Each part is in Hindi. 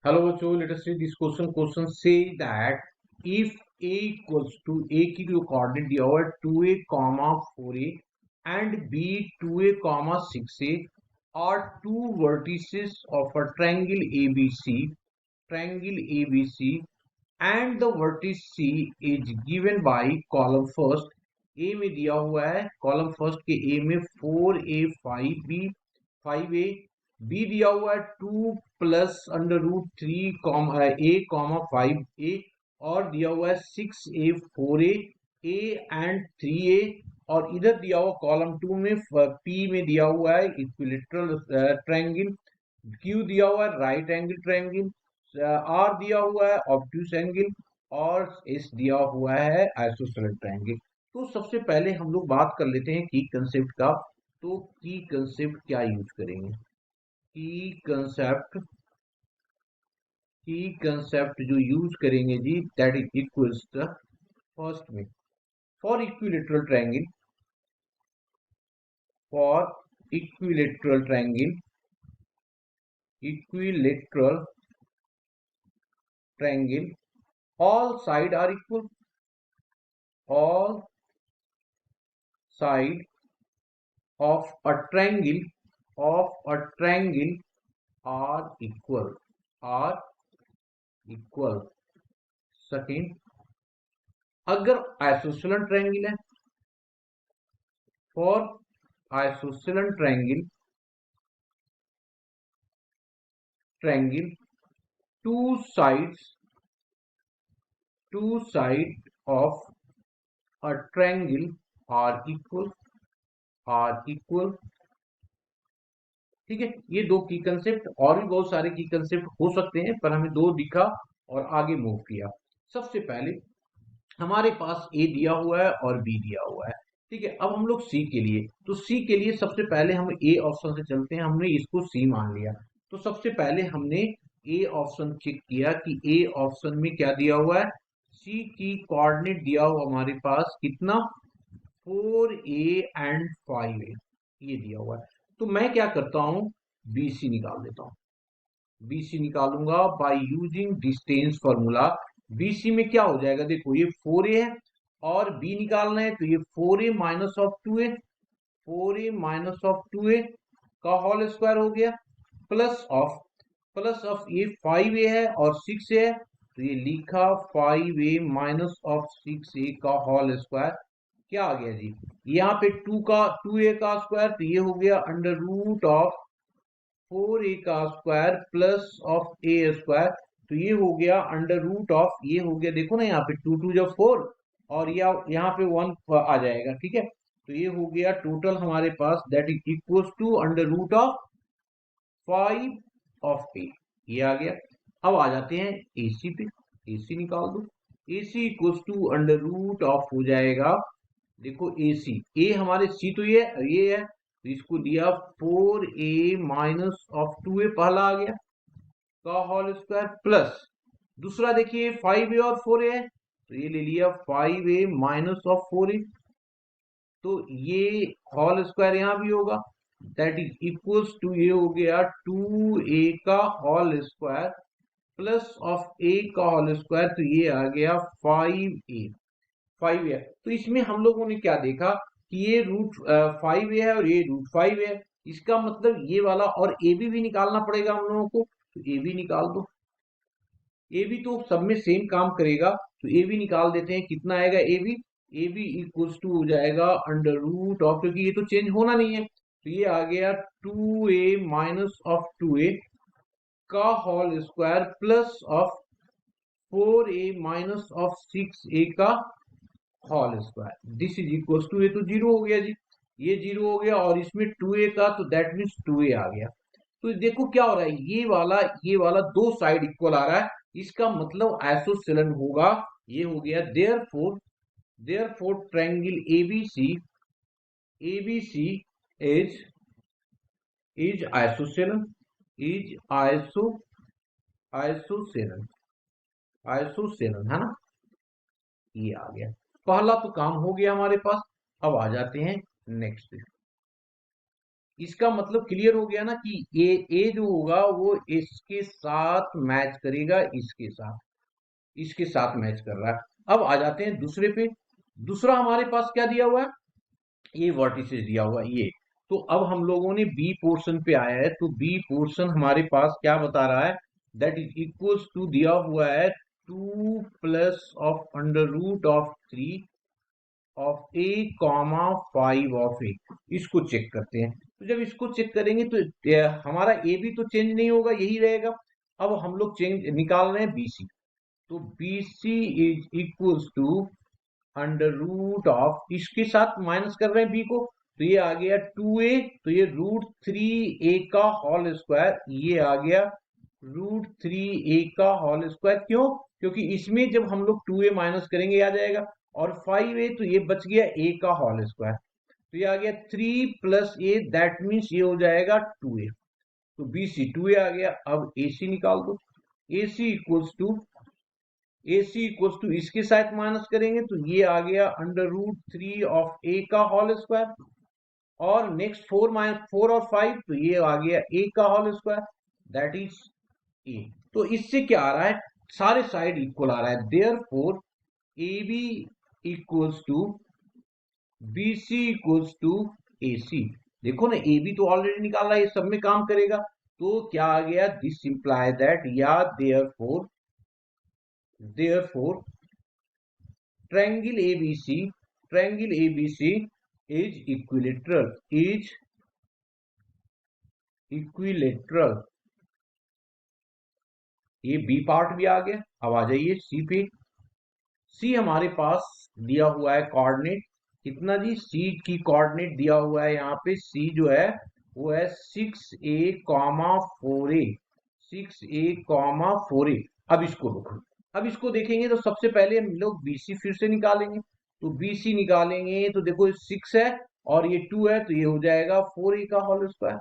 Hello बच्चों, let us see this question. Question say that if a equals to a की जो coordinate दिया हुआ है 2a, 4a and b 2a, 6a are two vertices of a triangle ABC and the vertex C is given by column first. A में दिया हुआ है column first के A में 4a 5b 5a B दिया हुआ है 2 plus under root 3 a 5a और दिया हुआ है 6a 4a a and 3a और इधर दिया हुआ कॉलम 2 में P में दिया हुआ है इक्विलेटरल ट्रायंगल, Q दिया हुआ है राइट एंगल ट्रायंगल, R दिया हुआ है ऑब्ट्यूस एंगल और S दिया हुआ है आइसोसेलेस ट्रायंगल। तो सबसे पहले हम लोग बात कर लेते हैं की कंसेप्ट का। तो की कंसेप्ट क्या यूज करेंगे? की कंसेप्ट जो यूज करेंगे जी that is equals the first में for equilateral triangle equilateral triangle all side are equal, all side of a triangle are equal. Second, अगर आइसोसेलेस ट्रायंगल है, for isosceles triangle two sides of a triangle are equal. ठीक है, ये दो की कंसेप्ट, और भी बहुत सारे की कंसेप्ट हो सकते हैं पर हमें दो दिखा और आगे मूव किया। सबसे पहले हमारे पास ए दिया हुआ है और बी दिया हुआ है। ठीक है, अब हम लोग सी के लिए, तो सी के लिए सबसे पहले हम ए ऑप्शन से चलते हैं। हमने इसको सी मान लिया, तो सबसे पहले हमने ए ऑप्शन चेक किया कि ए ऑप्शन में क्या दिया हुआ है। सी की कोऑर्डिनेट दिया हुआ हमारे पास कितना 4a एंड 5a ये दिया हुआ है। तो मैं क्या करता हूं, BC निकाल देता हूं। BC निकालूंगा by using distance formula. BC में क्या हो जाएगा, देखो ये 4a है और B निकालना है तो ये 4a माइनस ऑफ 2a का होल स्क्वायर हो गया प्लस ऑफ ये 5a है और 6a है तो ये लिखा 5a माइनस ऑफ 6a का होल स्क्वायर। क्या आ गया जी, यहाँ पे 2a का स्क्वायर तो ये हो गया अंडर रूट ऑफ 4a का square plus of a square तो ये हो गया अंडर रूट ऑफ, ये हो गया देखो ना यहाँ पे 2 2 जब 4 और यहाँ पे 1 आ जाएगा। ठीक है, तो ये हो गया टोटल हमारे पास that is equals to under root of 5 of a, ये आ गया। अब आ जाते हैं AC पे, AC निकाल दो। AC equals to under root of हो जाएगा, देखो AC, A हमारे C तो ये है तो इसको दिया 4a माइनस ऑफ 2a पहला आ गया का होल स्क्वायर प्लस दूसरा देखिए 5a और 4a है तो ये ले लिया 5a माइनस ऑफ 4a तो ये होल स्क्वायर यहां भी होगा दैट इज इक्वल्स टू ये हो गया 2a का whole square plus of a का होल स्क्वायर तो ये आ गया 5a। तो इसमें हम लोगों ने क्या देखा कि ये रूट 5a है और ये रूट 5a है, इसका मतलब ये वाला और ए बी भी निकालना पड़ेगा हम लोगों को, तो ए बी निकाल दो। ए बी तो सब में सेम काम करेगा तो ए बी निकाल देते हैं, कितना आएगा ए बी इक्वल्स टू हो जाएगा अंडर रूट ऑफ, क्योंकि ये तो चेंज होना नहीं है तो ये आ गया 2a माइनस ऑफ 2a का whole square plus of 4a minus of 6a का whole square this is equals to, ये तो जीरो हो गया जी, ये जीरो हो गया और इसमें 2a था तो दैट मीन्स 2a आ गया। तो देखो क्या हो रहा है, ये वाला दो साइड इक्वल आ रहा है, इसका मतलब आइसोसेलेस होगा। ये हो गया therefore triangle ABC is isosceles isosceles है ना, ये आ गया। पहला तो काम हो गया हमारे पास। अब आ जाते हैं नेक्स्ट पे। इसका मतलब क्लियर हो गया ना कि ए जो होगा वो इसके साथ मैच करेगा, इसके साथ मैच कर रहा है। अब आ जाते हैं दूसरे पे। दूसरा हमारे पास क्या दिया हुआ है, ये वर्टिसेस दिया हुआ है ये। तो अब हम लोगों ने बी पोर्शन पे आया है, तो बी पोर्शन हमारे पास क्या बता रहा है, दैट इज इक्वल्स टू दिया हुआ है 2 plus of under root of 3 of A comma 5 of A. इसको चेक करते हैं। तो जब इसको चेक करेंगे तो हमारा ए भी तो चेंज नहीं होगा, यही रहेगा। अब हम लोग चेंज निकाल रहे हैं बीसी। तो BC is equals to under root of, इसके साथ माइनस कर रहे हैं बी को, तो ये आ गया 2a, तो ये √3a का होल स्क्वायर, ये आ गया √3a का होल स्क्वायर। क्यों? क्योंकि इसमें जब हम लोग 2a माइनस करेंगे आ जाएगा, और 5a, तो ये बच गया a का होल स्क्वायर, तो ये आ गया 3 प्लस a, दैट मीन्स ये हो जाएगा 2a। तो BC 2a आ गया। अब AC निकाल दो। AC इक्वल्स टू इसके साथ माइनस करेंगे तो ये आ गया √3 ऑफ a का होल स्क्वायर, और नेक्स्ट 4 और 5, तो ये आ गया a का whole square, that is a। तो इससे क्या आ रहा है, सारे साइड इक्वल आ रहा है, therefore AB equals to BC equals to AC। देखो ना, AB तो ऑलरेडी निकाला है, ये सब में काम करेगा। तो क्या आ गया, दिस इंप्लाई दैट, या therefore triangle ABC is equilateral। ये बी पार्ट भी आ गया। अब आ जाइए सी पे। सी हमारे पास दिया हुआ है कोऑर्डिनेट कितना जी, सी की कोऑर्डिनेट दिया हुआ है यहाँ पे, सी जो है वो है 6a, 4a, 6a, 4a। अब इसको देखेंगे तो सबसे पहले हम लोग BC फिर से निकालेंगे। तो BC निकालेंगे तो देखो 6 है और ये 2 है, तो ये हो जाएगा 4a का होल स्क्वायर।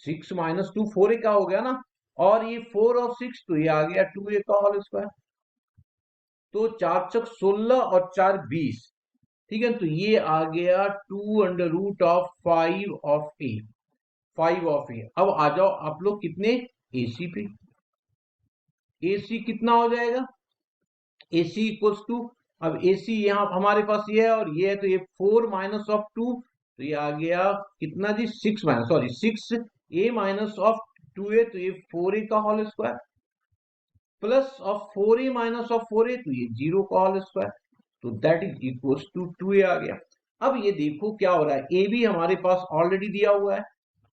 6 माइनस 2 4a का हो गया ना, और ये 4 और 6, तो ये आ गया 2a का होल स्क्वायर। तो 4 चक 16 और 4 20, ठीक है। तो ये आ गया 2 under root of 5 of A, 5 of A. अब आ जाओ आप लोग कितने, AC पे। AC कितना हो जाएगा, AC इक्वल्स टू, अब AC यहाँ हमारे पास ये है और ये है, तो ये 4 माइनस ऑफ 2, तो ये आ गया कितना जी, 6 minus, sorry 6a minus of 2a, तो ये 4a का whole square, plus of 4a minus of 4a, तो ये 0 का होल स्क्वायर। तो that is equals to 2a आ गया। अब ये देखो क्या हो रहा है, ए बी हमारे पास ऑलरेडी दिया हुआ है,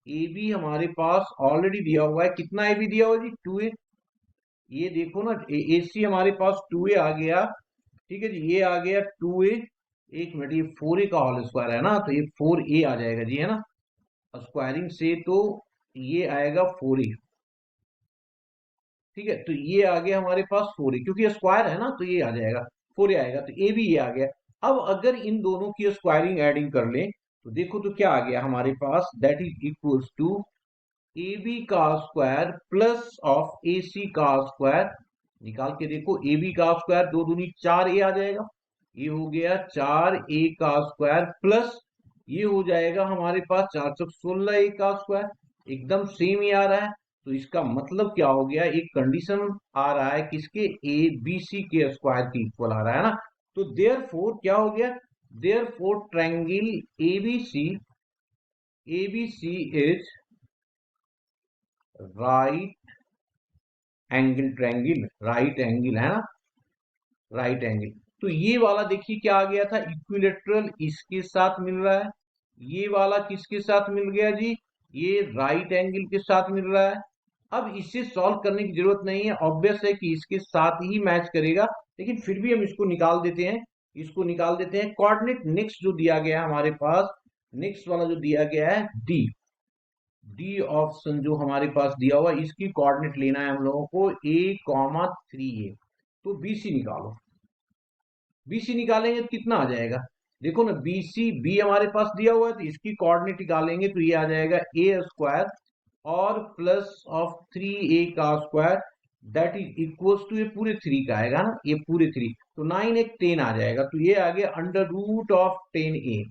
ए बी हमारे पास ऑलरेडी दिया हुआ है, कितना ए बी दिया हुआ है जी, 2a। ये देखो ना, ए सी हमारे पास 2a आ गया, ठीक है जी, ये आ गया 2a। एक मिनट, ये 4a का होल स्क्वायर है ना, तो ये 4a आ जाएगा जी, है ना, स्क्वायरिंग से तो ये आएगा 4a, ठीक है। तो ये आ गया हमारे पास 4a, क्योंकि स्क्वायर है ना, तो ये आ जाएगा 4a आएगा, तो ए भी ये आ गया। अब अगर इन दोनों की स्क्वायरिंग एडिंग कर लें तो देखो तो क्या आ गया हमारे पास, that is equals to A B का square plus of A C का स्क्वायर। निकाल के देखो, ए बी का स्क्वायर 2 दूनी 4a आ जाएगा, ये हो गया 4a का स्क्वायर, प्लस ये हो जाएगा हमारे पास 4 चौक 16a का स्क्वायर, एकदम सेम ही आ रहा है। तो इसका मतलब क्या हो गया, एक कंडीशन आ रहा है किसके, ए बी सी के स्क्वायर की इक्वल आ रहा है ना। तो देयरफॉर क्या हो गया, therefore triangle ABC is right angle triangle, right angle है ना, राइट एंगल। तो ये वाला देखिए क्या आ गया था, इक्विलेटरल इसके साथ मिल रहा है, ये वाला किसके साथ मिल गया जी, ये राइट एंगल के साथ मिल रहा है। अब इसे सॉल्व करने की जरूरत नहीं है, ऑब्वियस है कि इसके साथ ही मैच करेगा, लेकिन फिर भी हम इसको निकाल देते हैं, इसको निकाल देते हैं। कोऑर्डिनेट नेक्स्ट जो दिया गया है हमारे पास, नेक्स्ट वाला जो दिया गया है डी, डी ऑप्शन जो हमारे पास दिया हुआ है, इसकी कोऑर्डिनेट लेना है हम लोगों को, a, 3a। तो BC निकालो, BC निकालेंगे तो कितना आ जाएगा, देखो ना, BC बी हमारे पास दिया हुआ है, तो इसकी कोऑर्डिनेट निकालेंगे तो ये आ जाएगा a स्क्वायर और प्लस ऑफ 3a का square, that is equals to, ये पूरे 3 का आएगा ना, ये पूरे 3, तो 9 एक 10 आ जाएगा, तो ये आ गया under root of 10a,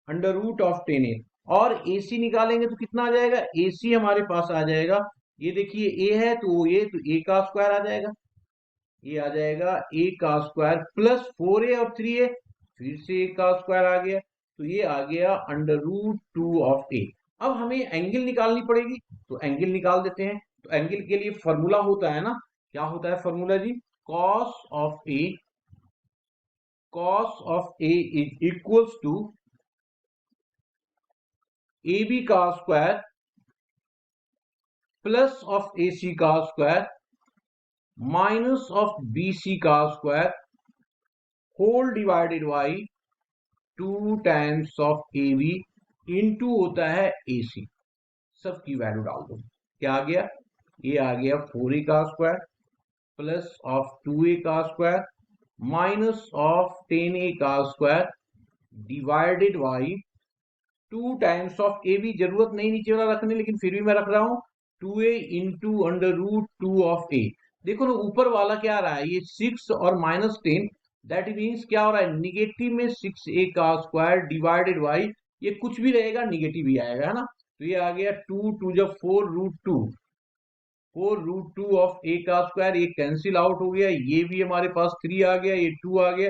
under root of 10a। और AC निकालेंगे तो कितना आ जाएगा, AC हमारे पास आ जाएगा, ये देखिए A है तो A का स्क्वायर आ जाएगा, ये आ जाएगा A का स्क्वायर प्लस 4A और 3A, फिर से A का स्क्वायर आ गया, तो ये आ गया √2 ऑफ A। अब हमें एंगल निकालनी पड़ेगी, तो एंगल निकाल देते हैं। तो एंगल के लिए फॉर्मूला होता है ना, क्या होता है फॉर्मूला जी, cos of A is equals to AB का स्क्वायर प्लस ऑफ AC का स्क्वायर माइनस ऑफ BC का square whole divided by 2 times of AB into होता है AC। सबकी वैल्यू डाल दो, क्या आ गया, ये आ गया 4A का स्क्वायर प्लस ऑफ 2A का स्क्वायर माइनस ऑफ 10A का square divided by 2 times of AB। जरूरत नहीं नीचे वाला रखने, लेकिन फिर भी मैं रख रहा हूं 2A इंटू √2 ऑफ A। देखो ना ऊपर वाला क्या आ रहा है, ये 6 और -10, दैट मीन्स क्या हो रहा है, निगेटिव में 6A का स्क्वायर डिवाइडेड बाई, ये कुछ भी रहेगा निगेटिव ही आएगा, है ना। तो ये आ गया 2 जब 4√2 ऑफ A का स्क्वायर, ये कैंसिल आउट हो गया, ये भी हमारे पास 3 आ गया, ये 2 आ गया,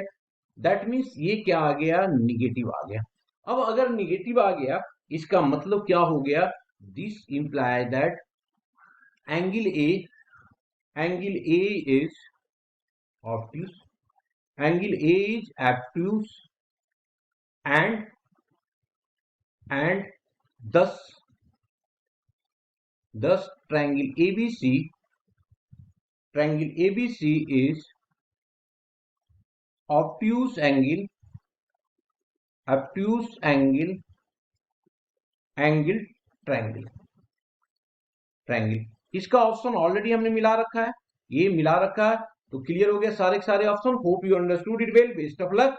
दैट मीन्स ये क्या आ गया, निगेटिव आ गया। अब अगर निगेटिव आ गया, इसका मतलब क्या हो गया, this imply that angle A is obtuse, angle A is obtuse and thus triangle ABC is obtuse angle triangle. इसका ऑप्शन ऑलरेडी हमने मिला रखा है, ये मिला रखा है, तो क्लियर हो गया सारे के सारे option. Hope you understood it well, best of luck.